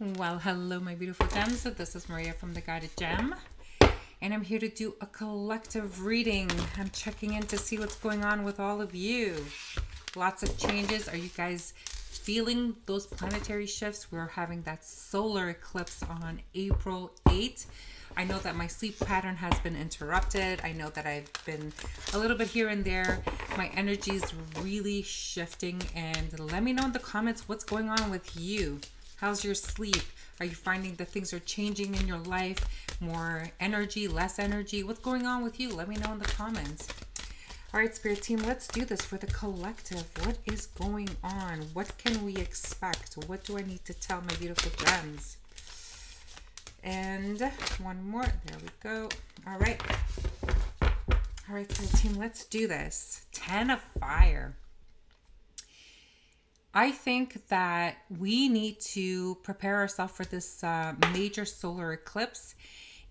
Well, hello, my beautiful gems. So this is Maria from The Guided Gem, and I'm here to do a collective reading. I'm checking in to see what's going on with all of you. Lots of changes. Are you guys feeling those planetary shifts? We're having that solar eclipse on April 8th. I know that my sleep pattern has been interrupted. I know that I've been a little bit here and there. My energy is really shifting, and let me know in the comments what's going on with you. How's your sleep? Are you finding that things are changing in your life? More energy, less energy? What's going on with you? Let me know in the comments. All right, Spirit Team, let's do this for the collective. What is going on? What can we expect? What do I need to tell my beautiful gems? And one more. There we go. All right. All right, Spirit Team, let's do this. 10 of Fire. I think that we need to prepare ourselves for this major solar eclipse.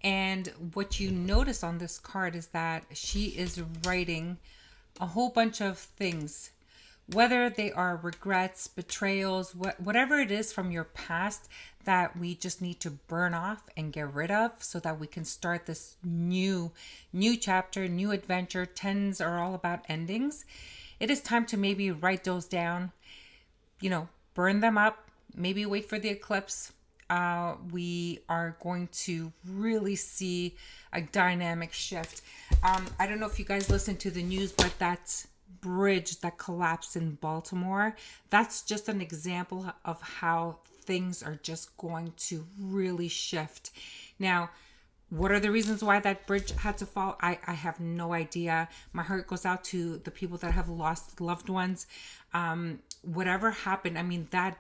And what you notice on this card is that she is writing a whole bunch of things, whether they are regrets, betrayals, whatever it is from your past that we just need to burn off and get rid of so that we can start this new chapter, new adventure. Tens are all about endings. It is time to maybe write those down, burn them up, maybe wait for the eclipse. We are going to really see a dynamic shift. I don't know if you guys listen to the news, but that bridge that collapsed in Baltimore, that's just an example of how things are just going to really shift. Now, what are the reasons why that bridge had to fall? I have no idea. My heart goes out to the people that have lost loved ones. Whatever happened, I mean, that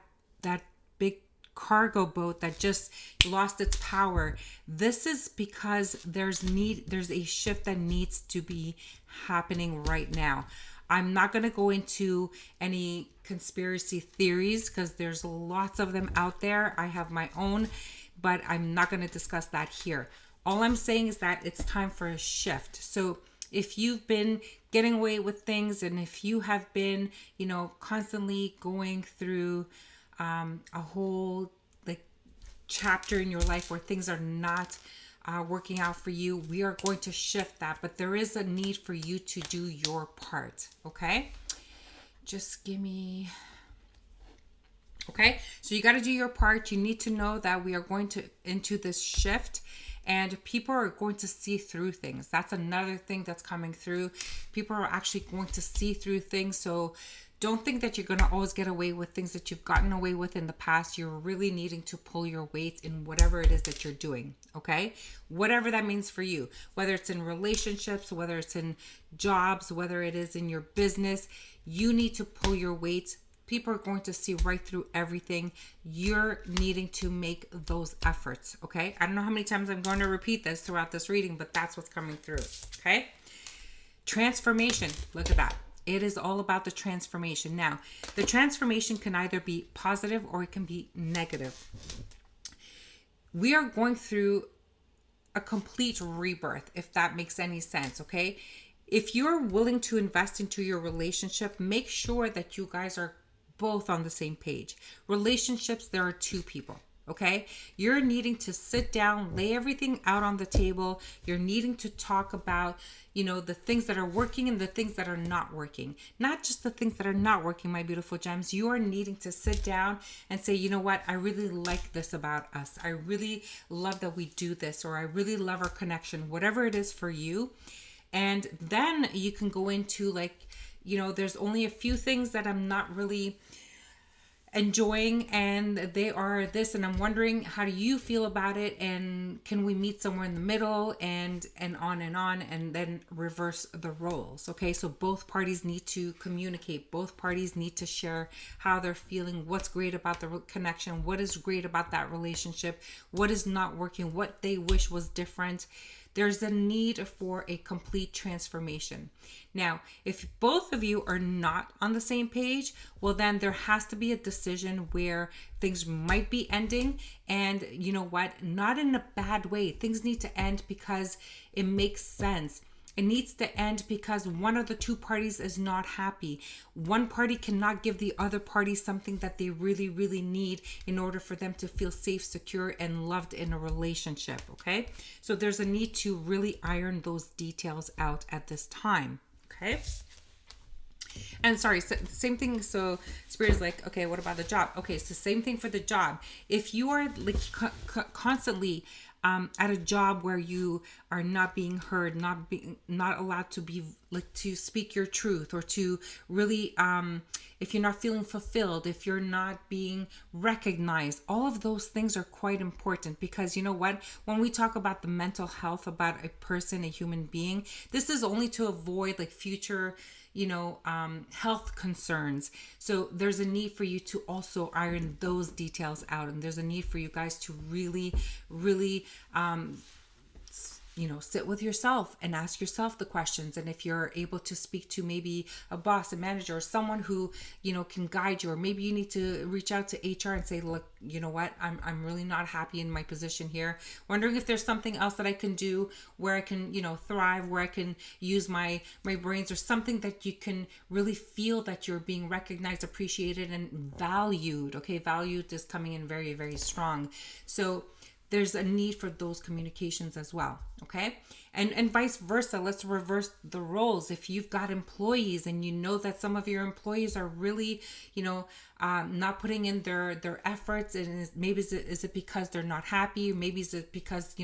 big cargo boat that just lost its power. This is because there's a shift that needs to be happening right now. I'm not going to go into any conspiracy theories because there's lots of them out there. I have my own, but I'm not going to discuss that here. All I'm saying is that it's time for a shift. So if you've been getting away with things, and if you have been, constantly going through a whole chapter in your life where things are not working out for you, we are going to shift that. But there is a need for you to do your part. Okay? Just give me... Okay? So you got to do your part. You need to know that we are going into this shift. And people are going to see through things. That's another thing that's coming through. People are actually going to see through things. So don't think that you're going to always get away with things that you've gotten away with in the past. You're really needing to pull your weight in whatever it is that you're doing. Okay? Whatever that means for you. Whether it's in relationships, whether it's in jobs, whether it is in your business, you need to pull your weight. People are going to see right through everything. You're needing to make those efforts, okay? I don't know how many times I'm going to repeat this throughout this reading, but that's what's coming through, okay? Transformation, look at that. It is all about the transformation. Now, the transformation can either be positive or it can be negative. We are going through a complete rebirth, if that makes any sense, okay? If you're willing to invest into your relationship, make sure that you guys are both on the same page. Relationships, there are two people, okay? You're needing to sit down, lay everything out on the table. You're needing to talk about, the things that are working and the things that are not working. Not just the things that are not working, my beautiful gems. You are needing to sit down and say, you know what? I really like this about us. I really love that we do this, or I really love our connection, whatever it is for you. And then you can go into there's only a few things that I'm not really enjoying, and they are this, and I'm wondering, how do you feel about it, and can we meet somewhere in the middle, and on, and then reverse the roles. Okay, so both parties need to communicate. Both parties need to share how they're feeling, what's great about the connection, what is great about that relationship, what is not working, what they wish was different. There's a need for a complete transformation. Now, if both of you are not on the same page, well, then there has to be a decision where things might be ending. And you know what? Not in a bad way. Things need to end because it makes sense. It needs to end because one of the two parties is not happy. One party cannot give the other party something that they really, really need in order for them to feel safe, secure, and loved in a relationship, okay? So there's a need to really iron those details out at this time, okay? And sorry, same thing. So Spirit is like, okay, what about the job? Okay, so same thing for the job. If you are like constantly at a job where you are not being heard, not allowed to be like to speak your truth, or to really if you're not feeling fulfilled, if you're not being recognized, all of those things are quite important, because you know what, when we talk about the mental health about a person, a human being, this is only to avoid like future health concerns. So there's a need for you to also iron those details out, and there's a need for you guys to really, really sit with yourself and ask yourself the questions. And if you're able to speak to maybe a boss, a manager, or someone who, can guide you, or maybe you need to reach out to HR and say, look, you know what, I'm really not happy in my position here. Wondering if there's something else that I can do where I can, thrive, where I can use my brains, or something that you can really feel that you're being recognized, appreciated, and valued. Okay, valued is coming in very, very strong. So there's a need for those communications as well, okay? And vice versa. Let's reverse the roles. If you've got employees and you know that some of your employees are really, not putting in their efforts, and maybe is it because they're not happy? Maybe is it because,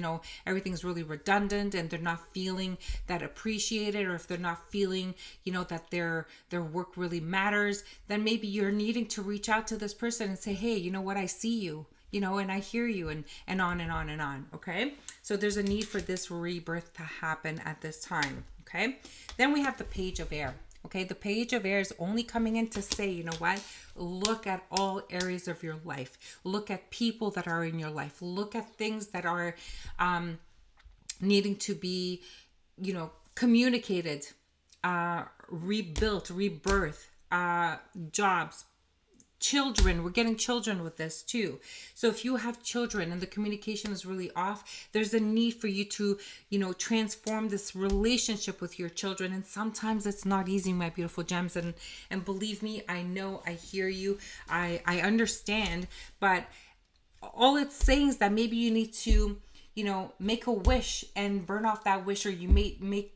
everything's really redundant and they're not feeling that appreciated, or if they're not feeling, that their work really matters, then maybe you're needing to reach out to this person and say, hey, you know what, I see you. And I hear you, and on and on and on, okay? So there's a need for this rebirth to happen at this time, okay? Then we have the Page of Air, okay? The Page of Air is only coming in to say, you know what? Look at all areas of your life. Look at people that are in your life. Look at things that are needing to be, communicated, rebuilt, rebirth, jobs, children. We're getting children with this too. So if you have children and the communication is really off, there's a need for you to, transform this relationship with your children. And sometimes it's not easy, my beautiful gems. And believe me, I know, I hear you. I understand, but all it's saying is that maybe you need to, make a wish and burn off that wish, or you may make,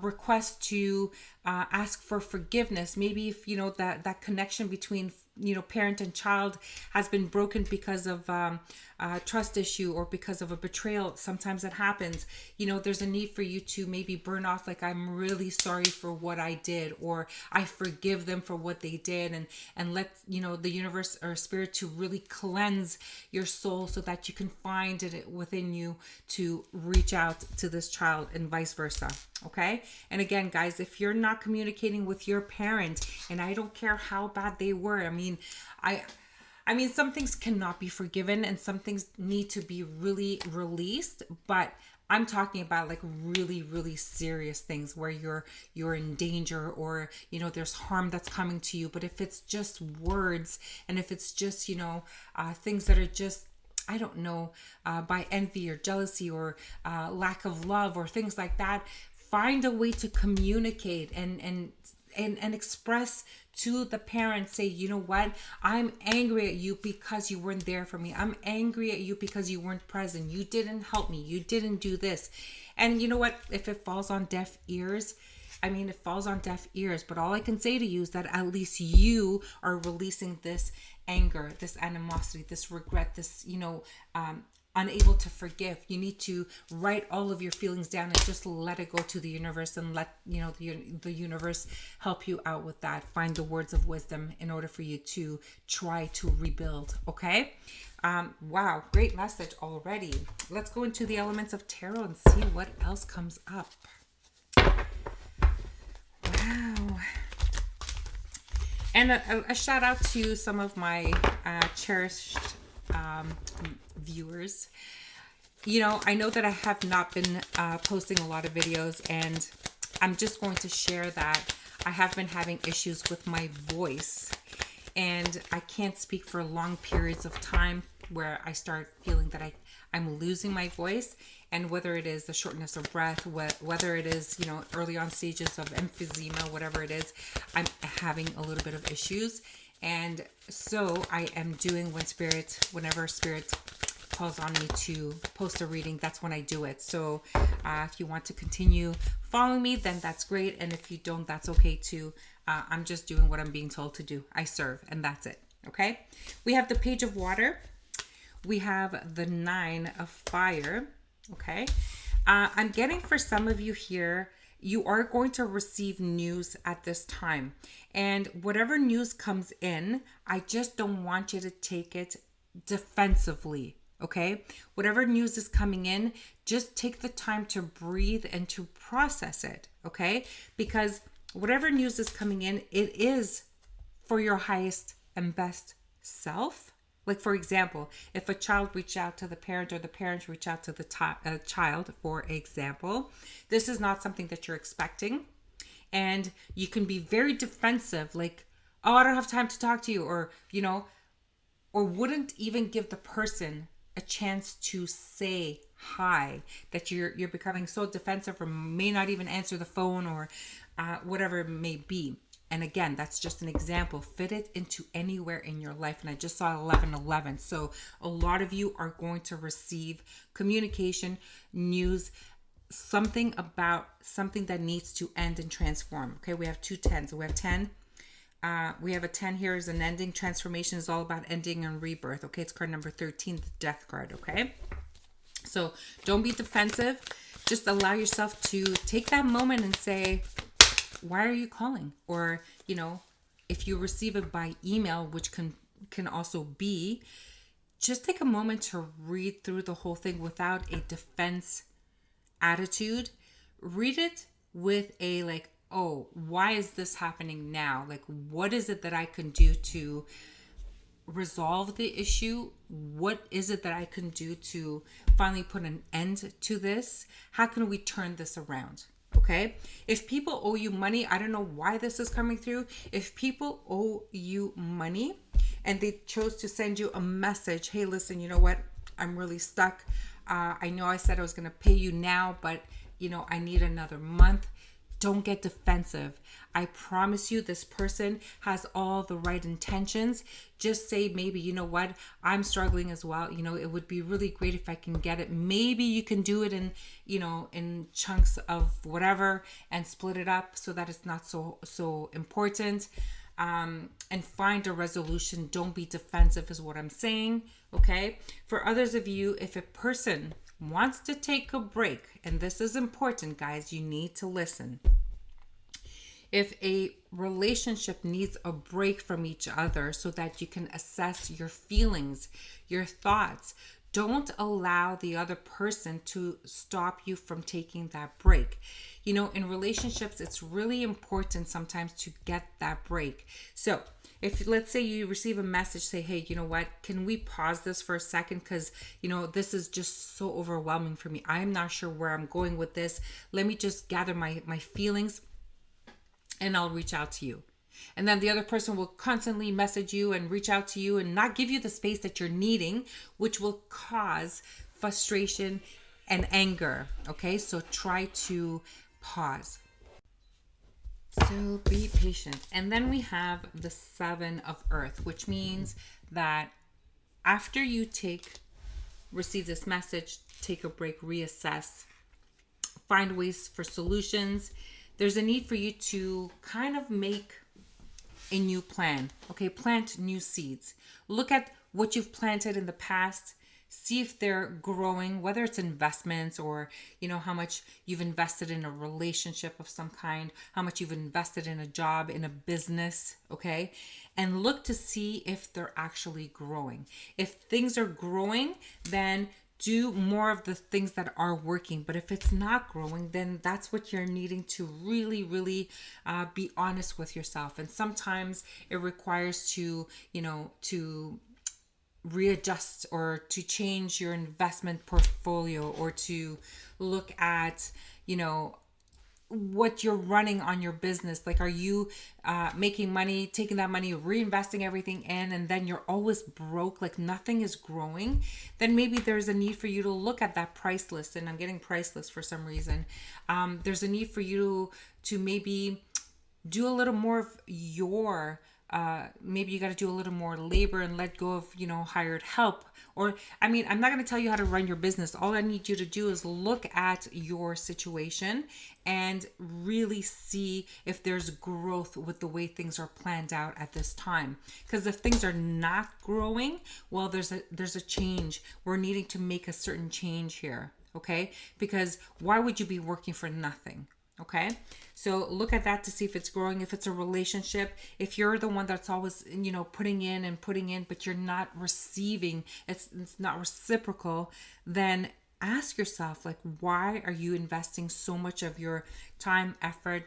request to ask for forgiveness. Maybe if that connection between parent and child has been broken because of a trust issue, or because of a betrayal. Sometimes it happens. There's a need for you to maybe burn off, like, I'm really sorry for what I did, or I forgive them for what they did, and let the universe or spirit to really cleanse your soul, so that you can find it within you to reach out to this child, and vice versa. Okay. And again, guys, if you're not communicating with your parent, and I don't care how bad they were, I mean, some things cannot be forgiven, and some things need to be really released, but I'm talking about like really, really serious things where you're in danger, or, there's harm that's coming to you. But if it's just words, and if it's just, things that are just, I don't know, by envy or jealousy, or lack of love, or things like that, find a way to communicate and express to the parents. Say, you know what, I'm angry at you because you weren't there for me. I'm angry at you because you weren't present. You didn't help me. You didn't do this. And you know what, if it falls on deaf ears, it falls on deaf ears. But all I can say to you is that at least you are releasing this anger, this animosity, this regret, this, unable to forgive. You need to write all of your feelings down and just let it go to the universe, and let the universe help you out with that. Find the words of wisdom in order for you to try to rebuild. Okay. Wow, great message already. Let's go into the elements of tarot and see what else comes up. Wow. And a shout out to some of my cherished viewers. I know that I have not been posting a lot of videos, and I'm just going to share that I have been having issues with my voice, and I can't speak for long periods of time where I start feeling that I'm losing my voice. And whether it is the shortness of breath, whether it is, early on stages of emphysema, whatever it is, I'm having a little bit of issues. And so I am doing whenever spirit calls on me to post a reading, that's when I do it. So if you want to continue following me, then that's great. And if you don't, that's okay too. I'm just doing what I'm being told to do. I serve, and that's it. Okay. We have the Page of Water. We have the 9 of Fire. Okay. I'm getting, for some of you here, you are going to receive news at this time. And whatever news comes in, I just don't want you to take it defensively. Okay. Whatever news is coming in, just take the time to breathe and to process it. Okay. Because whatever news is coming in, it is for your highest and best self. Like, for example, if a child reached out to the parent or the parents reach out to the child, for example, this is not something that you're expecting. And you can be very defensive, like, oh, I don't have time to talk to you, or, or wouldn't even give the person a chance to say hi, that you're becoming so defensive, or may not even answer the phone, or whatever it may be. And again, that's just an example. Fit it into anywhere in your life. And I just saw 1111. So a lot of you are going to receive communication, news, something about something that needs to end and transform. Okay, we have 2 10s. So we have 10. We have a 10 here is an ending. Transformation is all about ending and rebirth. Okay, it's card number 13, the Death card. Okay, so don't be defensive. Just allow yourself to take that moment and say, why are you calling? Or, if you receive it by email, which can also be, just take a moment to read through the whole thing without a defense attitude. Read it with a like, oh, why is this happening now? Like, what is it that I can do to resolve the issue? What is it that I can do to finally put an end to this? How can we turn this around? Okay. If people owe you money, I don't know why this is coming through. If people owe you money and they chose to send you a message, hey, listen, you know what? I'm really stuck. I know I said I was going to pay you now, but I need another month. Don't get defensive. I promise you this person has all the right intentions. Just say, maybe, you know what, I'm struggling as well. It would be really great if I can get it. Maybe you can do it in chunks of whatever and split it up so that it's not so important. And find a resolution. Don't be defensive is what I'm saying. Okay. For others of you, if a person wants to take a break, and this is important, guys, you need to listen. If a relationship needs a break from each other so that you can assess your feelings, your thoughts, don't allow the other person to stop you from taking that break. In relationships, it's really important sometimes to get that break. So if, let's say, you receive a message, say, hey, you know what, can we pause this for a second? Because, this is just so overwhelming for me. I'm not sure where I'm going with this. Let me just gather my feelings and I'll reach out to you. And then the other person will constantly message you and reach out to you and not give you the space that you're needing, which will cause frustration and anger. Okay, so try to pause. So be patient. And then we have the 7 of Earth, which means that after you receive this message, take a break, reassess, find ways for solutions. There's a need for you to kind of make a new plan. Okay, plant new seeds. Look at what you've planted in the past. See if they're growing, whether it's investments or, how much you've invested in a relationship of some kind, how much you've invested in a job, in a business, okay? And look to see if they're actually growing. If things are growing, then do more of the things that are working. But if it's not growing, then that's what you're needing to really, really be honest with yourself. And sometimes it requires to readjust or to change your investment portfolio or to look at, what you're running on your business. Like, are you making money, taking that money, reinvesting everything in, and then you're always broke, like nothing is growing? Then maybe there's a need for you to look at that price list. And I'm getting price list for some reason. There's a need for you to maybe do a little more of your maybe you got to do a little more labor and let go of, hired help. Or, I'm not going to tell you how to run your business. All I need you to do is look at your situation and really see if there's growth with the way things are planned out at this time. Because if things are not growing, well, there's a change. We're needing to make a certain change here. Okay? Because why would you be working for nothing? Okay, so look at that to see if it's growing, if it's a relationship, if you're the one that's always, putting in, but you're not receiving, it's not reciprocal, then ask yourself, like, why are you investing so much of your time, effort,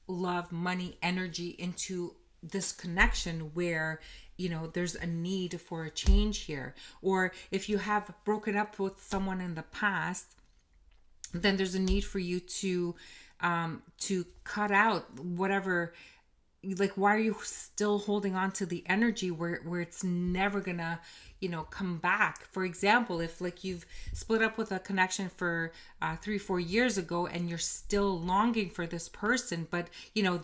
love, money, energy into this connection where, there's a need for a change here? Or if you have broken up with someone in the past, then there's a need for you to cut out whatever, like, why are you still holding on to the energy where it's never gonna, come back? For example, if like you've split up with a connection for 3-4 years ago and you're still longing for this person, but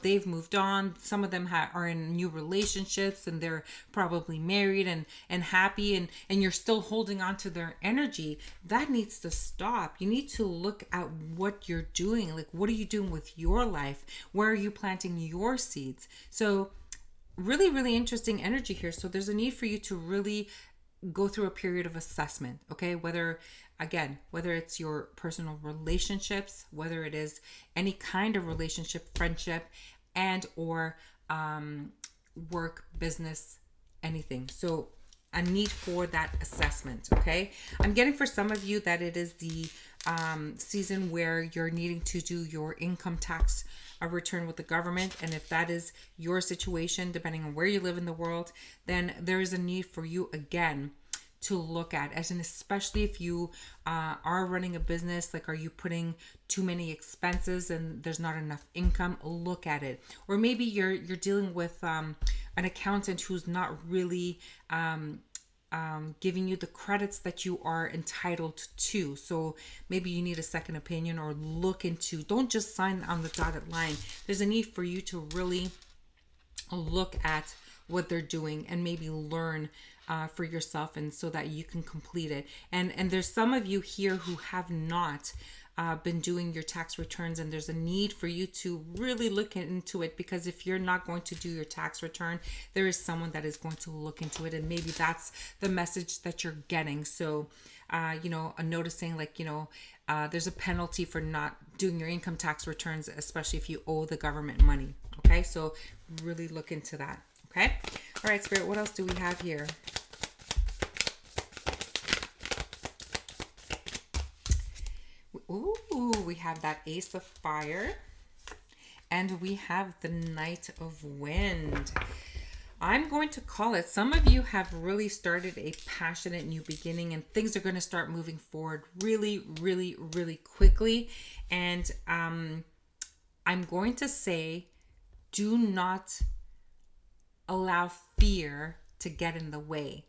they've moved on. Some of them are in new relationships and they're probably married and happy, and you're still holding on to their energy. That needs to stop. You need to look at what you're doing. Like, what are you doing with your life? Where are you planting your seeds? So really, really interesting energy here. So there's a need for you to really go through a period of assessment, okay? Whether it's your personal relationships, whether it is any kind of relationship, friendship, and or work, business, anything. So a need for that assessment, okay? I'm getting for some of you that it is the season where you're needing to do your income tax return with the government. And if that is your situation, depending on where you live in the world, then there is a need for you again to look at, as in, especially if you are running a business, like, are you putting too many expenses and there's not enough income? Look at it. Or maybe you're dealing with an accountant who's not really giving you the credits that you are entitled to. So maybe you need a second opinion, or look into, don't just sign on the dotted line. There's a need for you to really look at what they're doing and maybe learn for yourself, and so that you can complete it. And there's some of you here who have not been doing your tax returns, and there's a need for you to really look into it, because if you're not going to do your tax return, there is someone that is going to look into it, and maybe that's the message that you're getting. So noticing, like, there's a penalty for not doing your income tax returns, especially if you owe the government money. Okay, so really look into that. Okay, all right, Spirit, what else do we have here? Ooh, we have that Ace of Fire, and we have the Knight of Wind. I'm going to call it, some of you have really started a passionate new beginning, and things are going to start moving forward really, really, really quickly. And I'm going to say, do not allow fear to get in the way.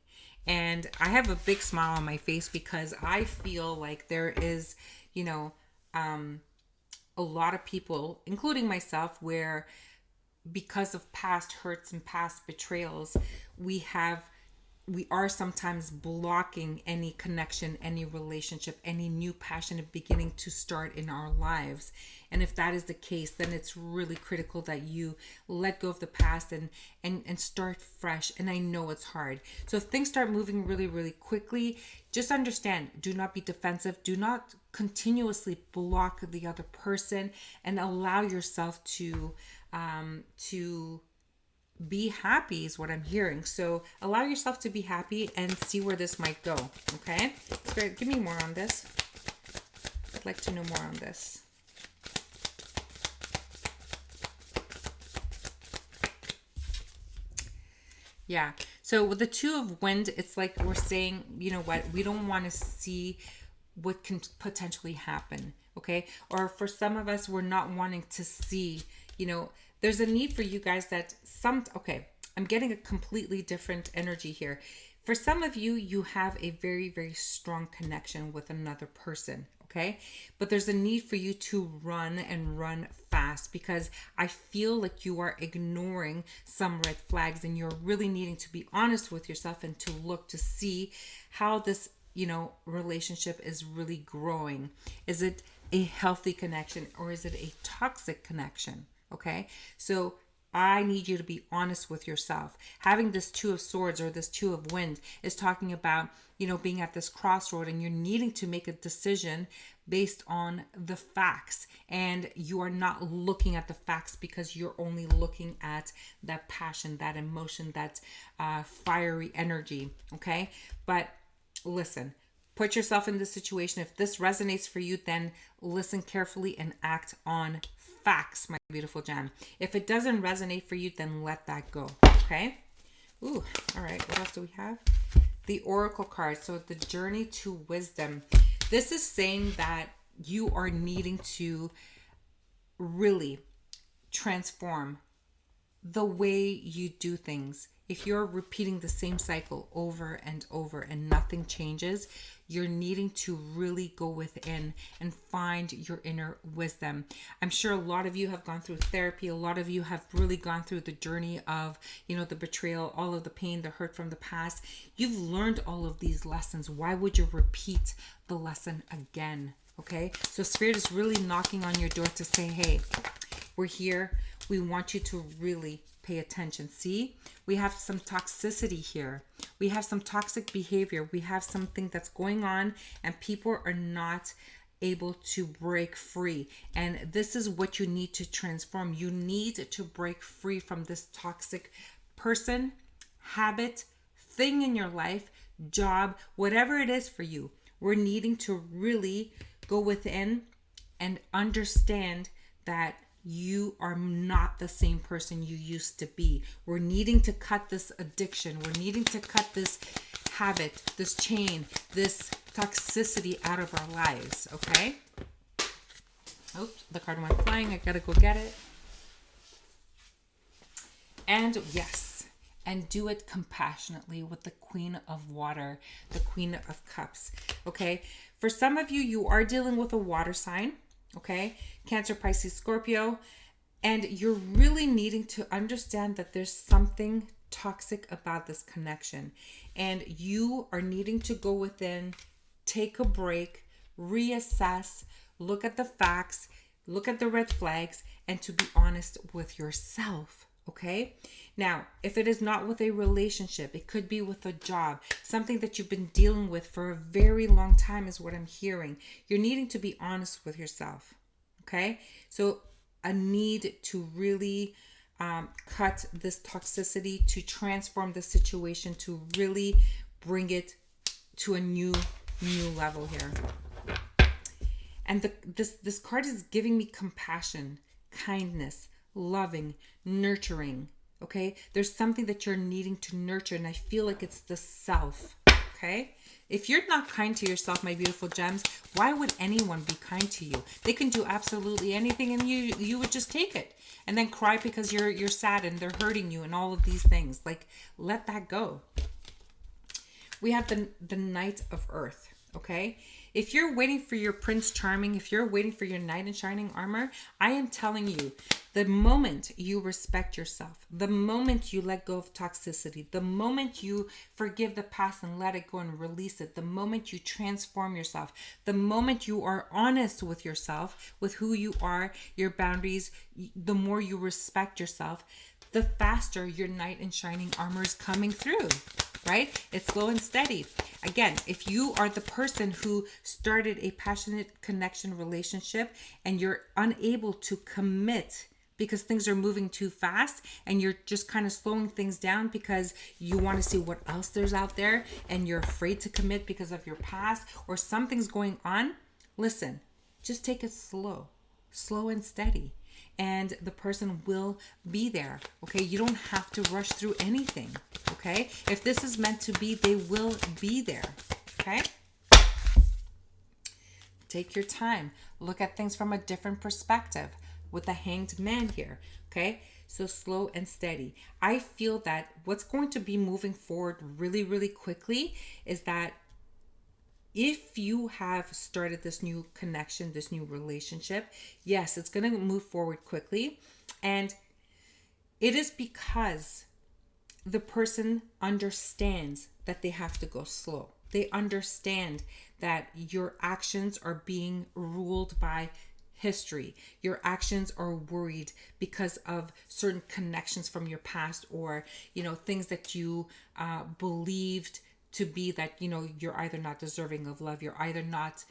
And I have a big smile on my face, because I feel like there is, a lot of people, including myself, where because of past hurts and past betrayals, we are sometimes blocking any connection, any relationship, any new passionate beginning to start in our lives. And if that is the case, then it's really critical that you let go of the past and start fresh. And I know it's hard. So if things start moving really, really quickly, just understand, do not be defensive. Do not continuously block the other person, and allow yourself to be happy is what I'm hearing. So allow yourself to be happy and see where this might go. Okay, Spirit, give me more on this. I'd like to know more on this. Yeah. So with the Two of Wind, it's like we're saying, you know what, we don't want to see what can potentially happen. okay? Or for some of us, we're not wanting to see, there's a need for you guys that okay, I'm getting a completely different energy here. For some of you, you have a very, very strong connection with another person, okay? But there's a need for you to run and run fast, because I feel like you are ignoring some red flags, and you're really needing to be honest with yourself and to look to see how this, relationship is really growing. Is it a healthy connection, or is it a toxic connection? Okay? So I need you to be honest with yourself. Having this Two of Swords or this Two of Wind is talking about, being at this crossroad, and you're needing to make a decision based on the facts. And you are not looking at the facts because you're only looking at that passion, that emotion, that fiery energy. Okay? But listen, put yourself in this situation. If this resonates for you, then listen carefully and act on facts, my beautiful gem. If it doesn't resonate for you, then let that go. Okay? Ooh, all right. What else do we have? The Oracle card. So the Journey to Wisdom. This is saying that you are needing to really transform the way you do things. If you're repeating the same cycle over and over and nothing changes, you're needing to really go within and find your inner wisdom. I'm sure a lot of you have gone through therapy. A lot of you have really gone through the journey of, the betrayal, all of the pain, the hurt from the past. You've learned all of these lessons. Why would you repeat the lesson again? Okay? So Spirit is really knocking on your door to say, hey, we're here. We want you to really pay attention. See, we have some toxicity here. We have some toxic behavior. We have something that's going on, and people are not able to break free. And this is what you need to transform. You need to break free from this toxic person, habit, thing in your life, job, whatever it is for you. We're needing to really go within and understand that you are not the same person you used to be. We're needing to cut this addiction. We're needing to cut this habit, this chain, this toxicity out of our lives, okay? Oops, the card went flying. I gotta go get it. And yes, and do it compassionately with the Queen of Water, the Queen of Cups, okay? For some of you, you are dealing with a water sign, okay? Cancer, Pisces, Scorpio. And you're really needing to understand that there's something toxic about this connection. And you are needing to go within, take a break, reassess, look at the facts, look at the red flags, and to be honest with yourself. Okay? Now, if it is not with a relationship, it could be with a job, something that you've been dealing with for a very long time is what I'm hearing. You're needing to be honest with yourself. Okay? So a need to really cut this toxicity, to transform the situation, to really bring it to a new level here. And this card is giving me compassion, kindness, loving, nurturing. Okay? There's something that you're needing to nurture, and I feel like it's the self. Okay? If you're not kind to yourself, my beautiful gems, why would anyone be kind to you? They can do absolutely anything, and you would just take it and then cry because you're sad and they're hurting you and all of these things. Like, let that go. We have the Knight of Earth. Okay? If you're waiting for your Prince Charming, if you're waiting for your knight in shining armor, I am telling you, the moment you respect yourself, the moment you let go of toxicity, the moment you forgive the past and let it go and release it, the moment you transform yourself, the moment you are honest with yourself, with who you are, your boundaries, the more you respect yourself, the faster your knight in shining armor is coming through. Right? It's slow and steady. Again, if you are the person who started a passionate connection relationship and you're unable to commit because things are moving too fast and you're just kind of slowing things down because you want to see what else there's out there and you're afraid to commit because of your past or something's going on, listen, just take it slow and steady. And the person will be there, okay? You don't have to rush through anything, okay? If this is meant to be, they will be there, okay? Take your time. Look at things from a different perspective with the Hanged Man here. Okay? So slow and steady. I feel that what's going to be moving forward really, really quickly is that if you have started this new connection, this new relationship, yes, it's going to move forward quickly. And it is because the person understands that they have to go slow. They understand that your actions are being ruled by history. Your actions are worried because of certain connections from your past, or, things that you believed to be that, you're either not deserving of love, you're either not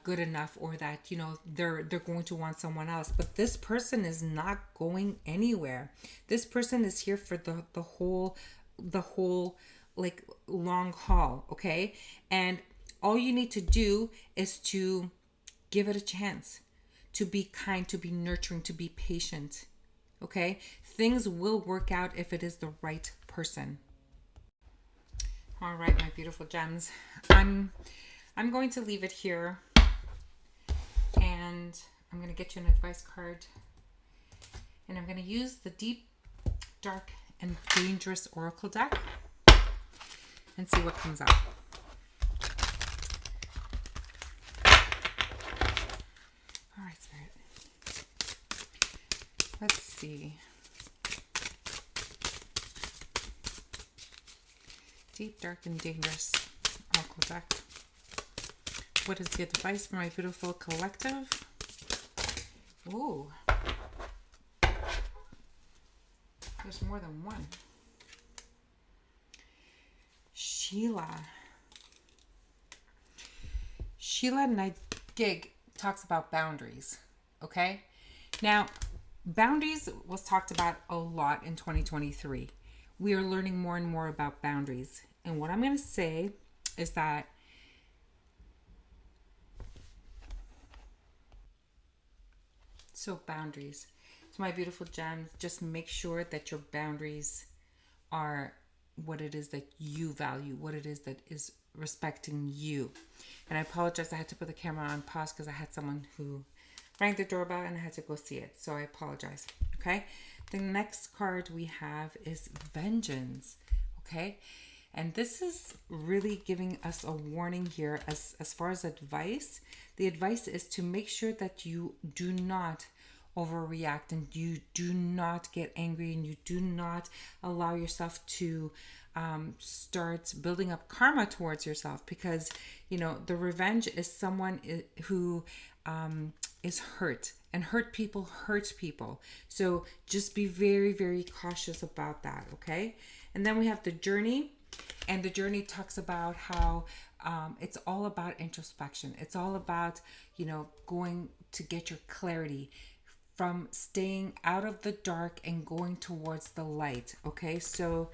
good enough, or that, they're going to want someone else. But this person is not going anywhere. This person is here for the whole like long haul. Okay. And all you need to do is to give it a chance, to be kind, to be nurturing, to be patient. Okay. Things will work out if it is the right person. All right, my beautiful gems. I'm going to leave it here, and I'm going to get you an advice card, and I'm going to use the Deep, Dark, and Dangerous Oracle deck and see what comes out. All right, Spirit. Let's see. Deep, Dark, and Dangerous Oracle deck. What is the advice for my beautiful collective? Ooh. There's more than one. Sheila Nigig talks about boundaries. Okay? Now, boundaries was talked about a lot in 2023. We are learning more and more about boundaries. And what I'm going to say is that boundaries. So my beautiful gems, just make sure that your boundaries are what it is that you value, what it is that is respecting you. And I apologize, I had to put the camera on pause because I had someone who rang the doorbell and I had to go see it. So I apologize. Okay. The next card we have is Vengeance. Okay. And this is really giving us a warning here as far as advice. The advice is to make sure that you do not overreact, and you do not get angry, and you do not allow yourself to start building up karma towards yourself, because the revenge is someone who is hurt, and hurt people. So just be very, very cautious about that. Okay. And then we have the Journey, and the Journey talks about how it's all about introspection. It's all about going to get your clarity from staying out of the dark and going towards the light. Okay, so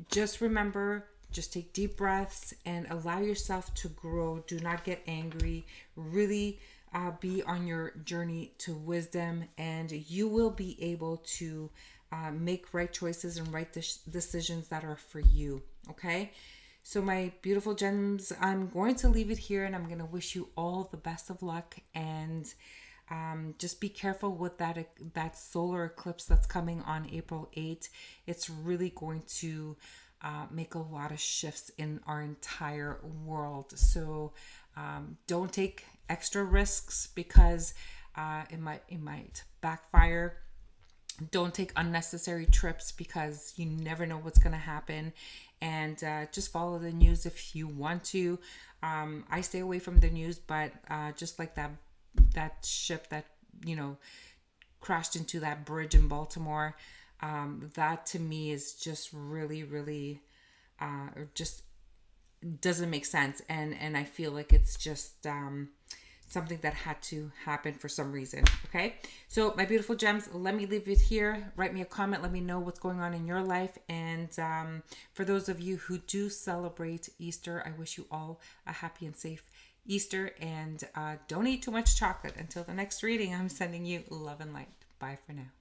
just remember, just take deep breaths and allow yourself to grow. Do not get angry. Really be on your journey to wisdom, and you will be able to make right choices and right decisions that are for you. Okay, so my beautiful gems, I'm going to leave it here, and I'm going to wish you all the best of luck, and just be careful with that solar eclipse that's coming on April 8th. It's really going to make a lot of shifts in our entire world. So don't take extra risks, because it might backfire. Don't take unnecessary trips, because you never know what's going to happen. And just follow the news if you want to. I stay away from the news, but just like that ship that crashed into that bridge in Baltimore, that to me is just really, really just doesn't make sense, and I feel like it's just something that had to happen for some reason. Okay, so my beautiful gems, let me leave it here. Write me a comment, let me know what's going on in your life, and for those of you who do celebrate Easter, I wish you all a happy and safe Easter, and don't eat too much chocolate. Until the next reading, I'm sending you love and light. Bye for now.